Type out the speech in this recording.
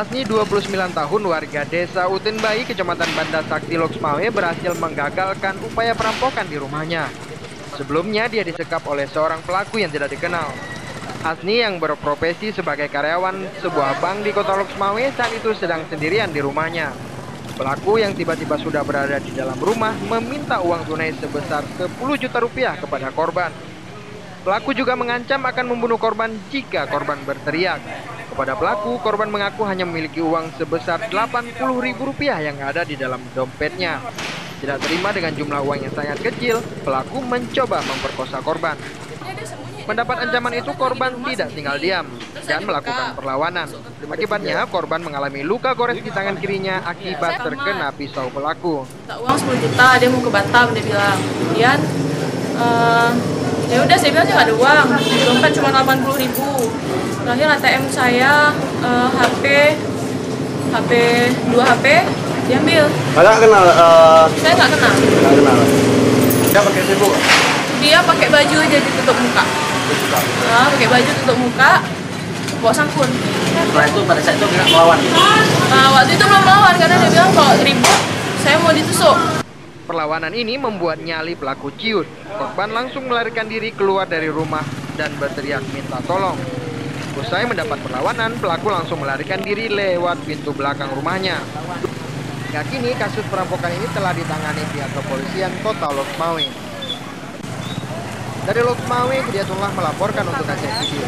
Asni 29 tahun warga desa Utenbai, Kecamatan Banda Sakti, Loksmawe berhasil menggagalkan upaya perampokan di rumahnya. Sebelumnya dia disekap oleh seorang pelaku yang tidak dikenal. Asni yang berprofesi sebagai karyawan sebuah bank di kota Loksmawe saat itu sedang sendirian di rumahnya. Pelaku yang tiba-tiba sudah berada di dalam rumah meminta uang tunai sebesar 10 juta rupiah kepada korban. Pelaku juga mengancam akan membunuh korban jika korban berteriak. Kepada pelaku, korban mengaku hanya memiliki uang sebesar 80 ribu rupiah yang ada di dalam dompetnya. Tidak terima dengan jumlah uang yang sangat kecil, pelaku mencoba memperkosa korban. Mendapat ancaman itu, korban tidak tinggal diam dan melakukan perlawanan. Akibatnya, korban mengalami luka gores di tangan kirinya akibat terkena pisau pelaku. Uang 10 juta, dia mau ke Batam, dia bilang. Kemudian, ya udah saya bilang sih nggak ada uang, dompet cuma 80 ribu. Terakhir ATM saya, HP 2 HP diambil. Kakak kenal? Saya nggak kenal. Nggak kenal. Dia pakai Facebook? Dia pakai baju aja ditutup muka. Pakai baju tutup muka, bawa sangkun. Setelah itu pada saat itu nggak melawan? Waktu itu belum melawan karena dia bilang kalau ribut saya mau ditusuk. Perlawanan ini membuat nyali pelaku ciut. Korban langsung melarikan diri keluar dari rumah dan berteriak minta tolong. Usai mendapat perlawanan, pelaku langsung melarikan diri lewat pintu belakang rumahnya. Hingga kini kasus perampokan ini telah ditangani pihak kepolisian Kota Loksmawe. Dari Loksmawe, Hidayatullah melaporkan untuk Aceh TV.